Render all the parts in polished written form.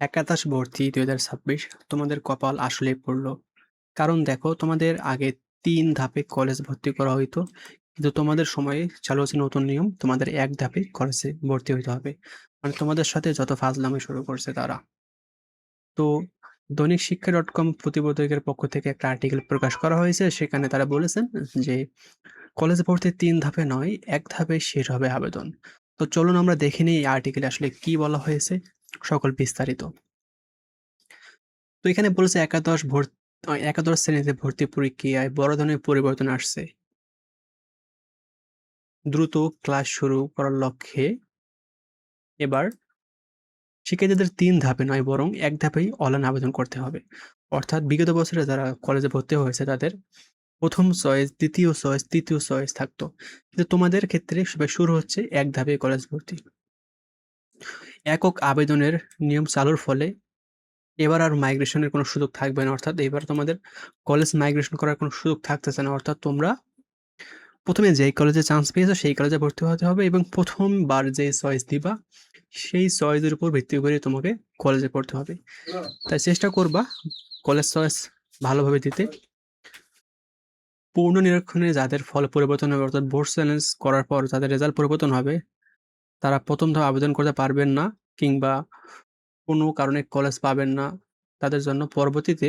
একাদশ ভর্তি ২০২৬ তোমাদের কপাল আসলেই পড়ল। কারণ দেখো তোমাদের আগে ৩ ধাপে কলেজ ভর্তি করা হইতো। কিন্তু তোমাদের সময়ে চালু হচ্ছে নতুন নিয়ম, তোমাদের ১ ধাপে কলেজে ভর্তি হইতে হবে। মানে তোমাদের সাথে যত ফাজলামি শুরু করছে তারা। তো দৈনিক শিক্ষা .com প্রতিবেদকের পক্ষ থেকে একটা আর্টিকেল প্রকাশ করা হয়েছে। সেখানে তারা বলেছেন যে কলেজ ভর্তি ৩ ধাপে নয়, ১ ধাপেই শেষ হবে আবেদন। তো চলুন আমরা দেখে নিই এই আর্টিকেলে আসলে কি বলা হয়েছে, সকল বিস্তারিত। তো এখানে বলেছে একাদশ শ্রেণীতে ভর্তি প্রক্রিয়ায় বড় ধরনের পরিবর্তন আসছে। দ্রুত ক্লাস শুরু করার লক্ষ্যে এবার শিক্ষার্থীদের ৩ ধাপে নয় বরং ১ ধাপেই অনলাইন আবেদন করতে হবে। অর্থাৎ বিগত বছরে যারা কলেজে ভর্তি হয়েছে তাদের ১ম চয়েস, ২য় চয়েস, ৩য় চয়েস থাকতো। কিন্তু তোমাদের ক্ষেত্রে সবে শুরু হচ্ছে ১ ধাপে কলেজ ভর্তি। একক আবেদনের নিয়ম চালুর ফলে এবার আর মাইগ্রেশনের কোনো সুযোগ থাকবে না। অর্থাৎ এবার তোমাদের কলেজ মাইগ্রেশন করার কোনো সুযোগ থাকতেছে না। অর্থাৎ তোমরা ১ম এ যেই কলেজে চান্স পেয়েছো সেই কলেজে ভর্তি হতে হবে এবং ১ম বার যে চয়েস দিবা, সেই চয়েসের উপর ভিত্তি করে তোমাকে কলেজে পড়তে হবে। তাই চেষ্টা করবা কলেজ চয়েস ভালোভাবে দিতে। পুনর্নিরীক্ষণে যাদের ফল পরিবর্তন হবে অর্থাৎ বোর্ড চ্যালেঞ্জ করার পর যাদের রেজাল্ট পরিবর্তন হবে, তারা ১ম ধাপে আবেদন করতে পারবেন না কিংবা কোনো কারণে কলেজ পাবেন না। তাদের জন্য পরবর্তীতে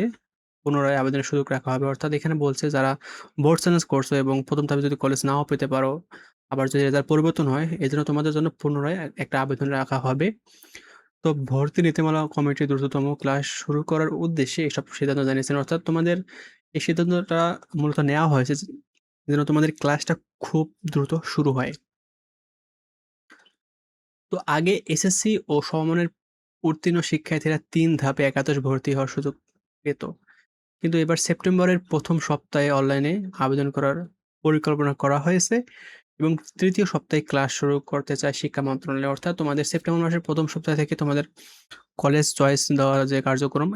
পুনরায় আবেদনের সুযোগ রাখা হবে। অর্থাৎ এখানে বলছে যারা বোর্ড চ্যালেঞ্জ করছো এবং ১ম ধাপে যদি কলেজ নাও পেতে পারো, আবার যদি রেজাল্ট পরিবর্তন হয়, এজন্য তোমাদের জন্য পুনরায় একটা আবেদন রাখা হবে। তো ভর্তি নীতিমালা কমিটি দ্রুততম ক্লাস শুরু করার উদ্দেশ্যে এসব সিদ্ধান্ত জানিয়েছেন। অর্থাৎ তোমাদের এই সিদ্ধান্তটা মূলত নেওয়া হয়েছে যেন তোমাদের ক্লাসটা খুব দ্রুত শুরু হয়। তো আগে এসএসসি ও সমমানের উত্তীর্ণ শিক্ষার্থীরা ৩ ধাপে একাদশ ভর্তি হওয়ার সুযোগ পেত। কিন্তু এবার সেপ্টেম্বরের ১ম সপ্তাহে অনলাইনে আবেদন করার পরিকল্পনা করা হয়েছে এবং ৩য় সপ্তাহে ক্লাস শুরু করতে চায় শিক্ষা মন্ত্রণালয়। অর্থাৎ তোমাদের সেপ্টেম্বর মাসের ১ম সপ্তাহ থেকে তোমাদের কলেজ চয়েস দেওয়ার যে কার্যক্রম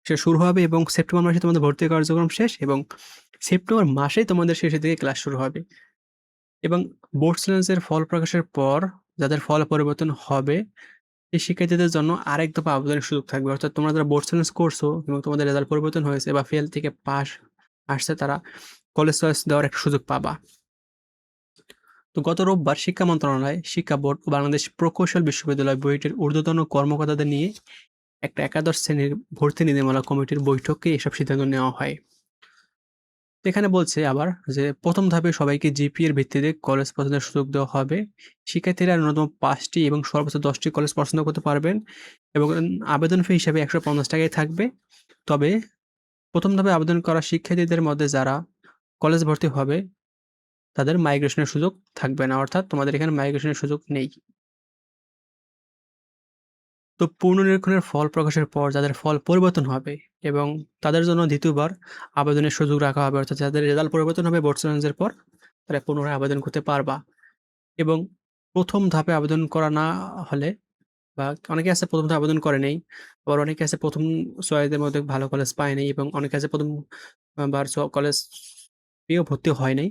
সে শুরু হবে এবং সেপ্টেম্বর মাসে তোমাদের ভর্তি কার্যক্রম শেষ এবং সেপ্টেম্বর মাসেই তোমাদের শেষের দিকে ক্লাস শুরু হবে। এবং বোর্ড চ্যালেঞ্জের ফল প্রকাশের পর যাদের ফল পরিবর্তন হবে, সেই শিক্ষার্থীদের জন্য আরেক দফা আবেদনের সুযোগ থাকবে। অর্থাৎ তোমরা যারা বোর্ড চ্যালেঞ্জ করছো এবং তোমাদের রেজাল্ট পরিবর্তন হয়েছে বা ফেল থেকে পাস আসছে তারা কলেজ চয়েস দেওয়ার একটা সুযোগ পাবা। তো গত রোববার শিক্ষা মন্ত্রণালয়, শিক্ষা বোর্ড ও বাংলাদেশ প্রকৌশল বিশ্ববিদ্যালয় বুয়েটের ঊর্ধ্বতন কর্মকর্তাদের নিয়ে একটা একাদশ শ্রেণীর ভর্তি নীতিমালা কমিটির বৈঠকে এসব সিদ্ধান্ত নেওয়া হয়। তো এখানে বলছে আবার যে ১ম ধাপে সবাইকে জিপিএ এর ভিত্তিতে কলেজ পছন্দের সুযোগ দেওয়া হবে। শিক্ষার্থীরা ন্যূনতম ৫ টি এবং সর্বোচ্চ ১০ টি কলেজ পছন্দ করতে পারবেন এবং আবেদন ফি হিসাবে ৳১৫০ থাকবে। তবে ১ম ধাপে আবেদন করা শিক্ষার্থীদের মধ্যে যারা কলেজ ভর্তি হবে, তাদের মাইগ্রেশনের সুযোগ থাকবে না। অর্থাৎ তোমাদের এখানে মাইগ্রেশনের সুযোগ নেই। তো পুনর্নিরীক্ষণের ফল প্রকাশের পর যাদের ফল পরিবর্তন হবে এবং তাদের জন্য ২য় বার আবেদনের সুযোগ রাখা হবে। অর্থাৎ যাদের রেজাল্ট পরিবর্তন হবে বোর্ড চ্যালেঞ্জের পর, তারা পুনরায় আবেদন করতে পারবা। এবং ১ম ধাপে আবেদন করা না হলে বা অনেকে আছে ১ম ধাপে আবেদন করে নাই। আবার অনেকে আছে ১ম চয়েসের মধ্যে ভালো কলেজ পায় নাই এবং অনেকে আছে ১ম বার কলেজ পেয়েও ভর্তি হয় নাই।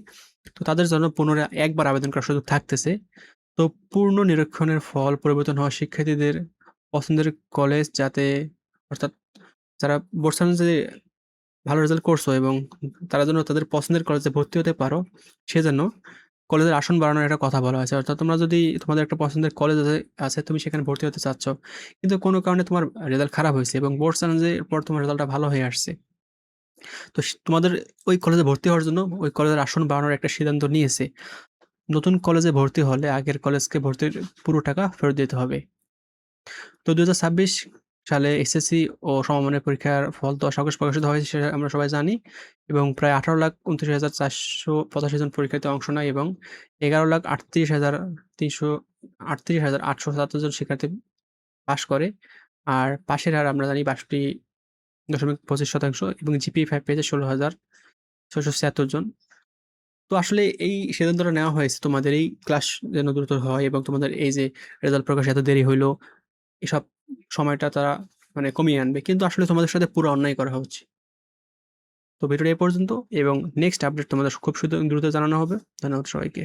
তো তাদের জন্য পুনরায় একবার আবেদন করার সুযোগ থাকতেছে। তো পূর্ণ নিরীক্ষণের ফল পরিবর্তন হওয়া শিক্ষার্থীদের পছন্দের কলেজ যাতে অর্থাৎ যারা বোর্ড চ্যালেঞ্জে ভালো রেজাল্ট করছো এবং তারা যেন তাদের পছন্দের কলেজে ভর্তি হতে পারো, সেজন্য কলেজের আসন বাড়ানোর একটা কথা বলা হয়েছে। অর্থাৎ তোমরা যদি তোমাদের একটা পছন্দের কলেজ আছে তুমি সেখানে ভর্তি হতে চাচ্ছ। কিন্তু কোনো কারণে তোমার রেজাল্ট খারাপ হইছে এবং বোর্ড চ্যালেঞ্জের পর তোমার রেজাল্টটা ভালো হয়ে আসছে। তো তোমাদের ওই কলেজে ভর্তি হওয়ার জন্য ওই কলেজের আসন বাড়ানোর একটা সিদ্ধান্ত নিয়েছে। নতুন কলেজে ভর্তি হলে আগের কলেজকে ভর্তির পুরো টাকা ফেরত দিতে হবে। তো ২০২৬ সালে এসএসসি ও সমমানের পরীক্ষার ফল ১০ আগস্ট প্রকাশিত হয়েছে সেটা আমরা সবাই জানি এবং প্রায় ১৮,২৯,৪৮৫ জন পরীক্ষার্থী অংশ নেয় এবং ১১,৩৮,৮৭৭ জন শিক্ষার্থী পাস করে। আর পাশের হার আমরা জানি ৬২.২৫% এবং জিপিএ ৫ পেয়েছে ১৬,৬৭৬ জন। তো আসলে এই সিদ্ধান্তটা নেওয়া হয়েছে তোমাদের এই ক্লাস যেন দ্রুত হয় এবং তোমাদের এই যে রেজাল্ট প্রকাশে এত দেরি হইলো, এসব সময়টা তারা মানে কমিয়ে আনবে। কিন্তু আসলে তোমাদের সাথে পুরো অন্যায় করা হচ্ছে। তো ভিডিওটা এ পর্যন্ত এবং নেক্সট আপডেট তোমাদের খুব দ্রুত জানানো হবে। ধন্যবাদ সবাইকে।